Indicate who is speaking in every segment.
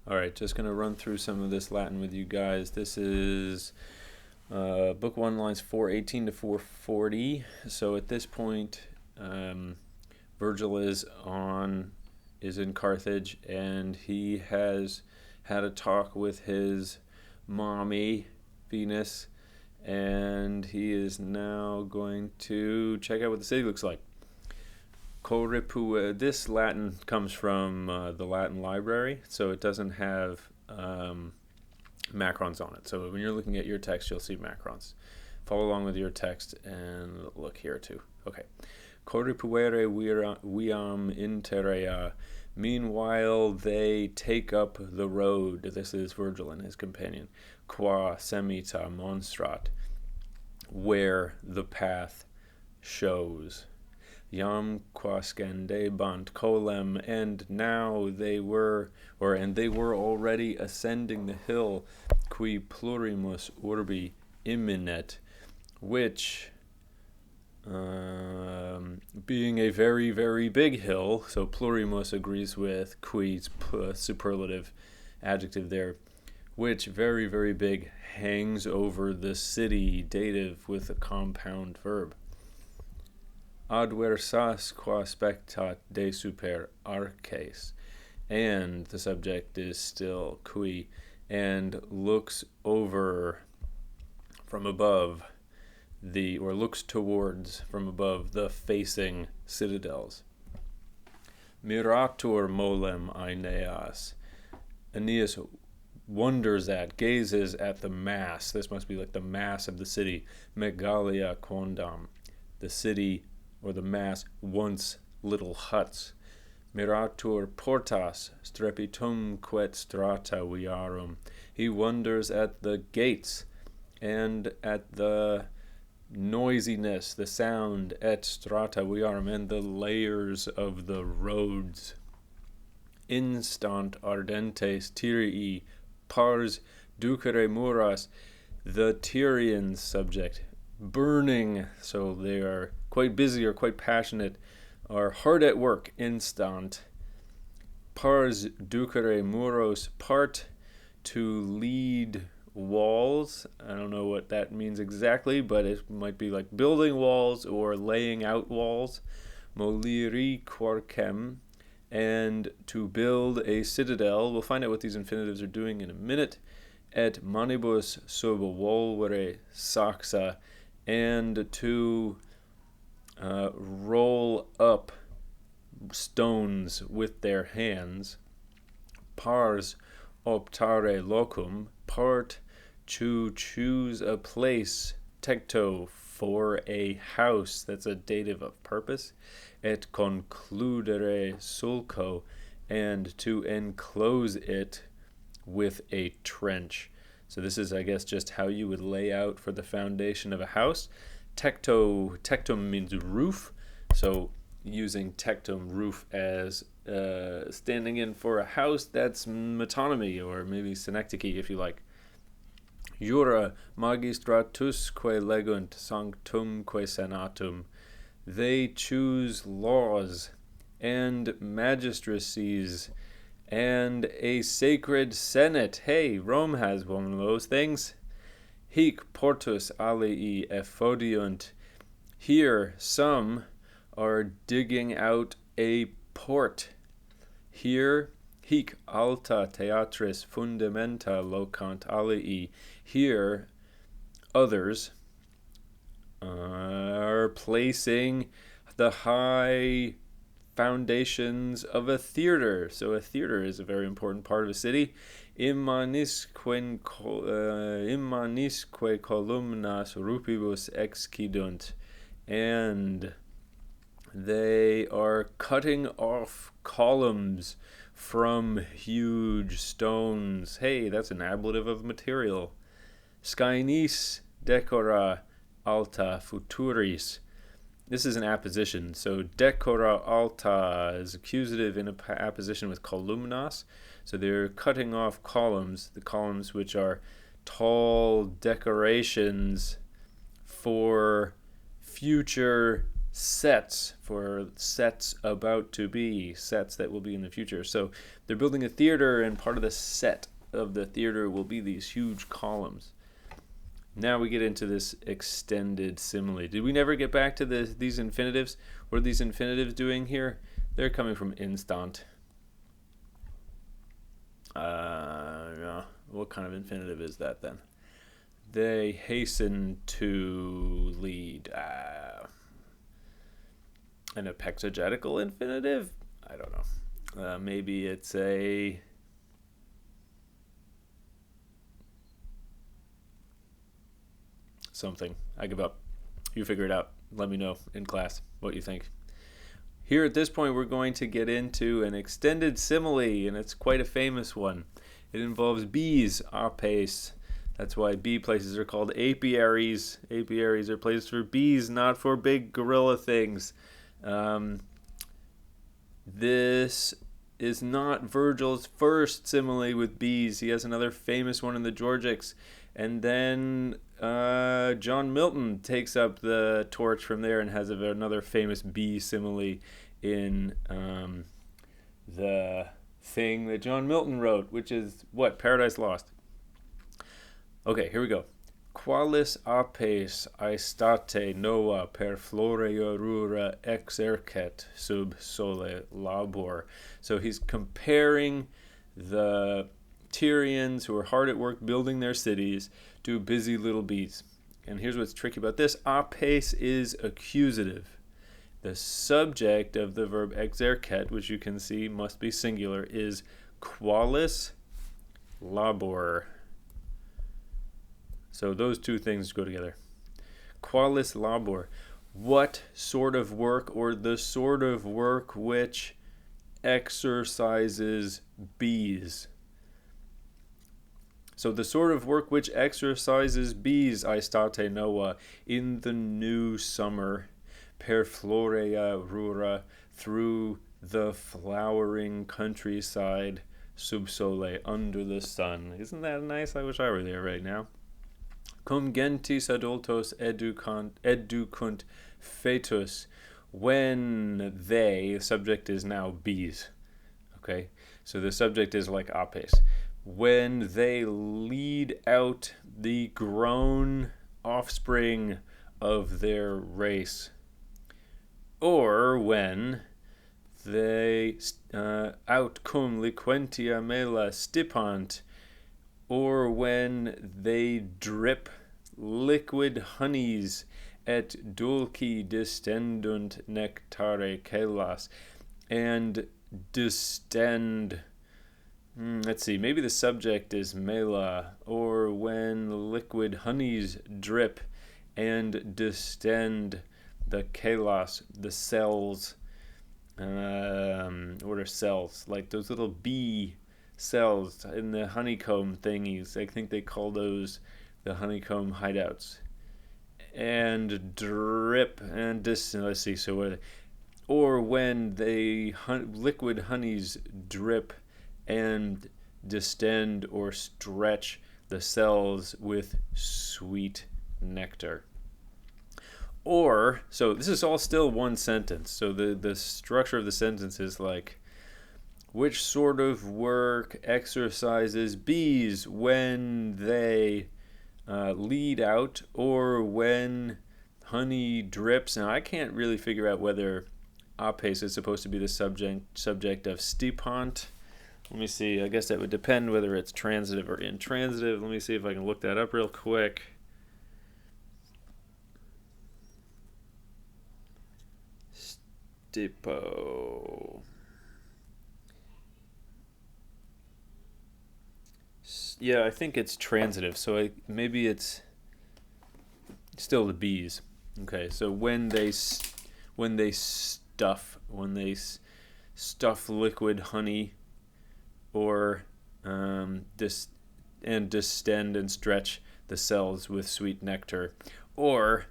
Speaker 1: All right, just going to run through some of this Latin with you guys. This is Book 1, lines 418 to 440. So at this point, Virgil is in Carthage, and he has had a talk with his mommy, Venus, and he is now going to check out what the city looks like. This Latin comes from the Latin library, so it doesn't have macrons on it. So when you're looking at your text, you'll see macrons. Follow along with your text and look here too. Okay. Corripuere viam interea. Meanwhile, they take up the road. This is Virgil and his companion. Qua semita monstrat, where the path shows. Yam quascendebant colem, and now they were already ascending the hill, qui plurimus urbi imminet, which, being a very, very big hill, so plurimus agrees with qui's superlative adjective there, which very, very big, hangs over the city, dative with a compound verb. Adversas qua spectat de super arches, and the subject is still qui, and looks over from above looks towards from above the facing citadels. Miratur molem Aeneas. Aeneas gazes at the mass. This must be like the mass of the city. Megalia quondam, the city or the mass, once little huts. Miratur portas strepitum quet strata viarum. He wonders at the gates and at the noisiness, the sound, et strata viarum, and the layers of the roads. Instant ardentes Tyrii pars ducere muras. The Tyrian subject, burning, so they are quite busy or quite passionate, are hard at work, instant. Pars ducere muros, part, to lead walls. I don't know what that means exactly, but it might be like building walls or laying out walls. Moliri quarcem, and to build a citadel. We'll find out what these infinitives are doing in a minute. Et manibus sub volvere saxa, and to roll up stones with their hands. Pars optare locum, part, to choose a place. Tecto, for a house. That's a dative of purpose. Et concludere sulco, and to enclose it with a trench. So this is, I guess, just how you would lay out for the foundation of a house. Tectum means roof, so using tectum, roof, as standing in for a house, that's metonymy, or maybe synecdoche if you like. Jura magistratusque legunt sanctumque senatum. They choose laws and magistracies and a sacred senate. Hey, Rome has one of those things. Hic portus alii effodiunt. Here some are digging out a port. Here, hic alta theatris fundamenta locant alii. Here, others are placing the high foundations of a theater. So a theater is a very important part of a city. Immanisque columnas rupibus excidunt, and they are cutting off columns from huge stones. Hey, that's an ablative of material. Scaenis decora alta futuris. This is an apposition. So decora alta is accusative in apposition with columnas. So they're cutting off columns, the columns which are tall decorations for future sets for sets about to be, sets that will be in the future. So they're building a theater, and part of the set of the theater will be these huge columns. Now we get into this extended simile. Did we never get back to these infinitives? What are these infinitives doing here? They're coming from instant. What kind of infinitive is that then? They hasten to lead. An epexegetical infinitive? I don't know. Maybe it's a... something. I give up. You figure it out. Let me know in class what you think. Here at this point, we're going to get into an extended simile, and it's quite a famous one. It involves bees, apes. That's why bee places are called apiaries. Apiaries are places for bees, not for big gorilla things. This is not Vergil's first simile with bees. He has another famous one in the Georgics. And then John Milton takes up the torch from there and has another famous bee simile in the thing that John Milton wrote, which is what? Paradise Lost. Okay, here we go. Qualis apes aestate nova per florea rura exercet sub sole labor. So he's comparing the Tyrians who are hard at work building their cities to busy little bees. And here's what's tricky about this. Apes is accusative. The subject of the verb exercet, which you can see must be singular, is qualis labor. So those two things go together. Qualis labor. What sort of work, or the sort of work which exercises bees. So the sort of work which exercises bees, aestate nova, in the new summer, per florea rura, through the flowering countryside, sub sole, under the sun. Isn't that nice? I wish I were there right now. Cum gentis adultos educunt fetus, when they, the subject is now bees. Okay, so the subject is like apes. When they lead out the grown offspring of their race, or when they out cum liquentia mela stipant, or when they drip liquid honeys et dulci distendunt nectare celas, and distend. Let's see, maybe the subject is mela, or when liquid honeys drip and distend the celas, the cells. What are cells? Like those little bee cells in the honeycomb thingies. I think they call those the honeycomb hideouts. And drip and let's see, so what are they? Or when they liquid honeys drip and distend or stretch the cells with sweet nectar. Or, so this is all still one sentence. So the structure of the sentence is like, which sort of work exercises bees when they lead out, or when honey drips? Now I can't really figure out whether apes is supposed to be the subject of stipant. Let me see. I guess that would depend whether it's transitive or intransitive. Let me see if I can look that up real quick. Stipo. Yeah, I think it's transitive. So maybe it's still the bees. Okay, so when they stuff liquid honey, or distend and stretch the cells with sweet nectar, or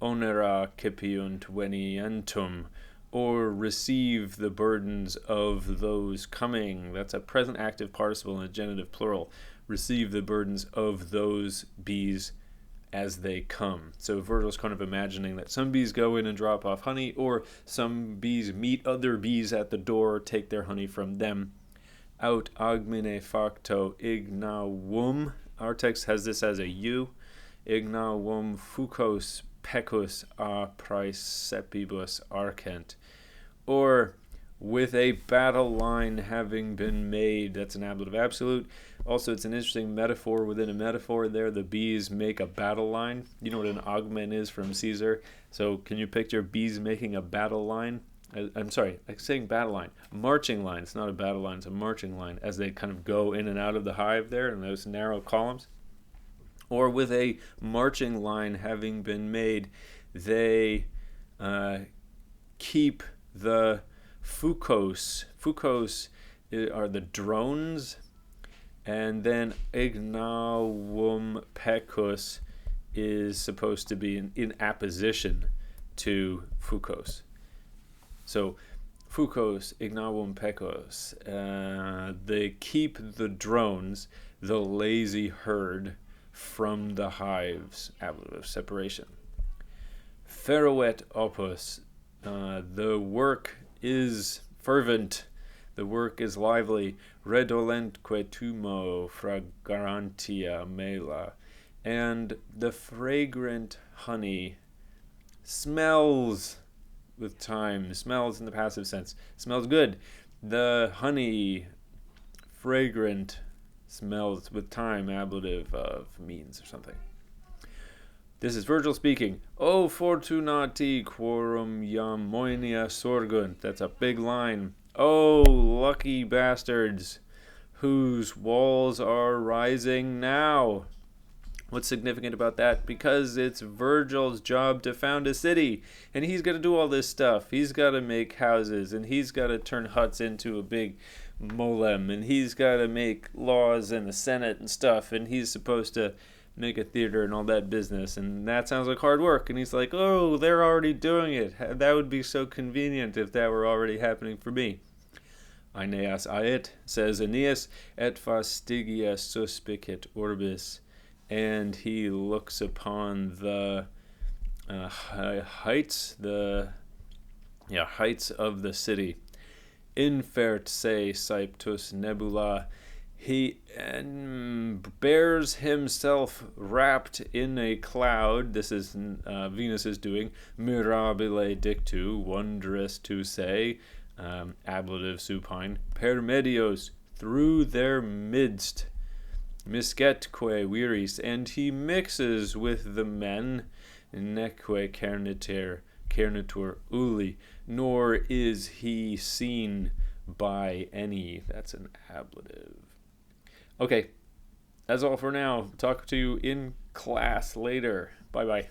Speaker 1: onera cipiunt venientum, or receive the burdens of those coming. That's a present active participle in a genitive plural. Receive the burdens of those bees as they come. So Virgil's kind of imagining that some bees go in and drop off honey, or some bees meet other bees at the door, take their honey from them. Aut agmine facto ignavum. Our text has this as a U. Ignavum fucos pecus a praecepibus arcent. Or with a battle line having been made. That's an ablative absolute. Also, it's an interesting metaphor within a metaphor there. The bees make a battle line. You know what an augment is from Caesar? So can you picture bees making a battle line? I'm sorry, I'm saying battle line. A marching line. It's not a battle line, it's a marching line as they kind of go in and out of the hive there in those narrow columns. Or with a marching line having been made, they keep the fucos. Fucos are the drones. And then ignavum pecus is supposed to be in apposition to fucos. So, fucos ignavum pecus, they keep the drones, the lazy herd, from the hives, ablative separation. Feruet opus, the work is fervent, the work is lively. Redolentque tumo fragrantia mela, and the fragrant honey smells with time. Smells in the passive sense. Smells good. The honey, fragrant, smells with time, ablative of means or something. This is Vergil speaking. O fortunati quorum iam moenia sorgunt. That's a big line. Oh, lucky bastards, whose walls are rising now. What's significant about that? Because it's Vergil's job to found a city, and he's got to do all this stuff. He's got to make houses, and he's got to turn huts into a big molem, and he's got to make laws in the Senate and stuff, and he's supposed to make a theater and all that business, and that sounds like hard work. And he's like, oh, they're already doing it. That would be so convenient if that were already happening for me. Aeneas aet, says Aeneas, et fastigia suspicit orbis, and he looks upon the heights, heights of the city. Infert se saeptus nebula, he bears himself wrapped in a cloud. This is Venus is doing. Mirabile dictu, wondrous to say, ablative supine. Per medios, through their midst. Miscetque viris, and he mixes with the men. Neque cernitur uli, nor is he seen by any. That's an ablative. Okay, that's all for now. Talk to you in class later. Bye-bye.